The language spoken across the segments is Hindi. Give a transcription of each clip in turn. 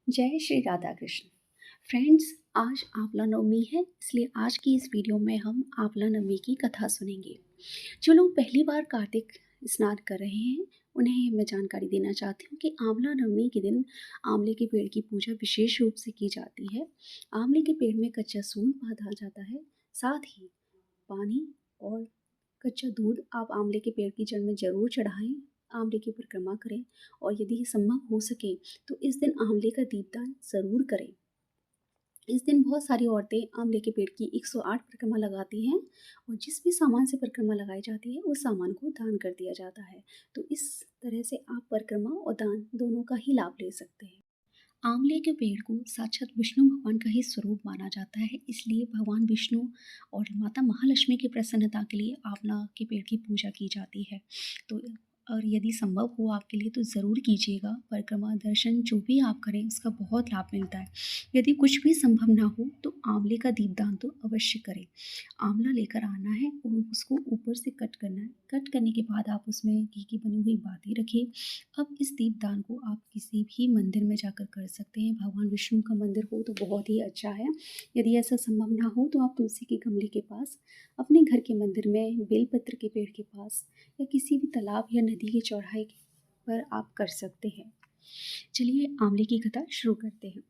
जय श्री राधा कृष्ण। फ्रेंड्स, आज आंवला नवमी है, इसलिए आज की इस वीडियो में हम आंवला नवमी की कथा सुनेंगे। जो लोग पहली बार कार्तिक स्नान कर रहे हैं, उन्हें मैं जानकारी देना चाहती हूँ कि आंवला नवमी के दिन आंवले के पेड़ की पूजा विशेष रूप से की जाती है। आंवले के पेड़ में कच्चा सूंड बांधा जाता है, साथ ही पानी और कच्चा दूध आप आंवले के पेड़ की जड़ में ज़रूर चढ़ाएं, आंवले की परिक्रमा करें और यदि संभव हो सके तो इस दिन आंवले का दीपदान ज़रूर करें। इस दिन बहुत सारी औरतें आंवले के पेड़ की 108 परिक्रमा लगाती हैं और जिस भी सामान से परिक्रमा लगाई जाती है उस सामान को दान कर दिया जाता है। तो इस तरह से आप परिक्रमा और दान दोनों का ही लाभ ले सकते हैं। आंवले के पेड़ को साक्षात विष्णु भगवान का ही स्वरूप माना जाता है, इसलिए भगवान विष्णु और माता महालक्ष्मी की प्रसन्नता के लिए आंवला के पेड़ की पूजा की जाती है। तो और यदि संभव हो आपके लिए तो ज़रूर कीजिएगा। परिक्रमा दर्शन जो भी आप करें उसका बहुत लाभ मिलता है। यदि कुछ भी संभव ना हो तो आंवले का दीपदान तो अवश्य करें। आंवला लेकर आना है और उसको ऊपर से कट करना है। कट करने के बाद आप उसमें घी की बनी हुई बाती रखिए। अब इस दीपदान को आप किसी भी मंदिर में जाकर कर सकते हैं। भगवान विष्णु का मंदिर हो तो बहुत ही अच्छा है। यदि ऐसा संभव ना हो तो आप तुलसी के गमले के पास, अपने घर के मंदिर में, बेलपत्र के पेड़ के पास या किसी भी तालाब या नदी के चौराहे पर आप कर सकते हैं। चलिए आंवले की कथा शुरू करते हैं।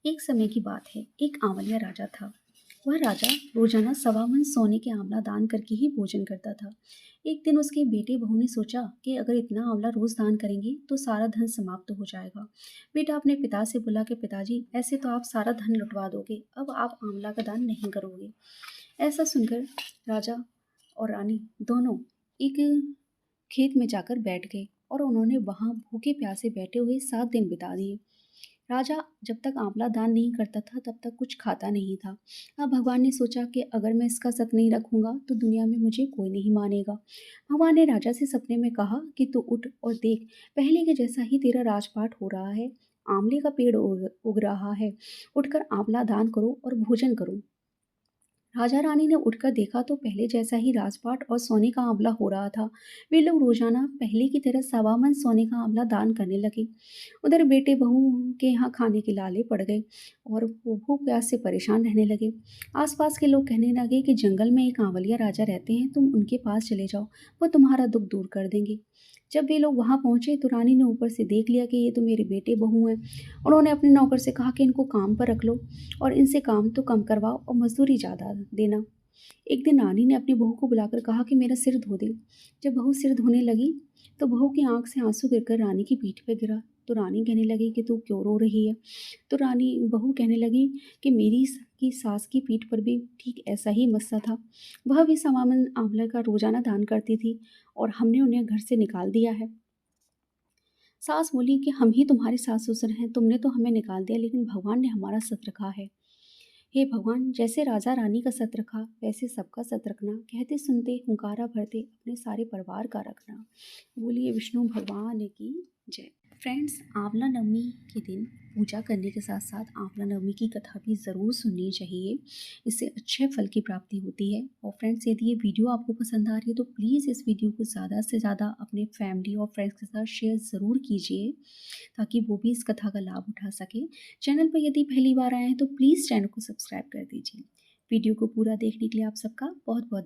एक समय की बात है, एक आंवलिया राजा था। वह राजा रोजाना 1.25 मन सोने के आंवला दान करके ही भोजन करता था। एक दिन उसके बेटे बहू ने सोचा कि अगर इतना आंवला रोज दान करेंगे तो सारा धन समाप्त हो जाएगा। बेटा अपने पिता से बोला कि पिताजी, ऐसे तो आप सारा धन लुटवा दोगे, अब आप आंवला का दान नहीं करोगे। ऐसा सुनकर राजा और रानी दोनों एक खेत में जाकर बैठ गए और उन्होंने वहां भूखे प्यासे बैठे हुए 7 दिन बिता दिए। राजा जब तक आंवला दान नहीं करता था तब तक कुछ खाता नहीं था। अब भगवान ने सोचा कि अगर मैं इसका सत नहीं रखूंगा तो दुनिया में मुझे कोई नहीं मानेगा। भगवान ने राजा से सपने में कहा कि तू उठ और देख, पहले के जैसा ही तेरा राजपाट हो रहा है। आंवले का पेड़ उग रहा है। उठकर आंवला दान करो और भोजन करो। राजा रानी ने उठकर देखा तो पहले जैसा ही राजपाट और सोने का आंवला हो रहा था। वे लोग रोजाना पहले की तरह 1.25 मन सोने का आंवला दान करने लगे। उधर बेटे बहू के यहाँ खाने के लाले पड़ गए और वो भूख प्यास से परेशान रहने लगे। आसपास के लोग कहने लगे कि जंगल में एक आंवलिया राजा रहते हैं, तुम उनके पास चले जाओ, वो तुम्हारा दुख दूर कर देंगे। जब वे लोग वहाँ पहुँचे तो रानी ने ऊपर से देख लिया कि ये तो मेरे बेटे बहू हैं। उन्होंने अपने नौकर से कहा कि इनको काम पर रख लो और इनसे काम तो कम करवाओ और मजदूरी ज़्यादा देना। एक दिन रानी ने अपनी बहू को बुलाकर कहा कि मेरा सिर धो दे। जब बहू सिर धोने लगी तो बहू की आंख से आंसू गिरकर रानी की पीठ पर गिरा। तो रानी कहने लगी कि तू क्यों रो रही है। तो रानी बहू कहने लगी कि मेरी की सास की पीठ पर भी ठीक ऐसा ही मस्सा था। वह भी सामान्य आंवला का रोजाना दान करती थी और हमने उन्हें घर से निकाल दिया है। सास बोली कि हम ही तुम्हारे सास ससुर हैं, तुमने तो हमें निकाल दिया लेकिन भगवान ने हमारा सत रखा है। हे भगवान, जैसे राजा रानी का सत रखा वैसे सबका सत रखना। कहते सुनते हुंकारा भरते अपने सारे परिवार का रखना। बोलिए विष्णु भगवान की जय। फ्रेंड्स, आंवला नवमी के दिन पूजा करने के साथ साथ आंवला नवमी की कथा भी ज़रूर सुननी चाहिए। इससे अच्छे फल की प्राप्ति होती है। और फ्रेंड्स, यदि ये वीडियो आपको पसंद आ रही है तो प्लीज़ इस वीडियो को ज़्यादा से ज़्यादा अपने फैमिली और फ्रेंड्स के साथ शेयर ज़रूर कीजिए ताकि वो भी इस कथा का लाभ उठा सके। चैनल पर यदि पहली बार आए हैं तो प्लीज़ चैनल को सब्सक्राइब कर दीजिए। वीडियो को पूरा देखने के लिए आप सबका बहुत बहुत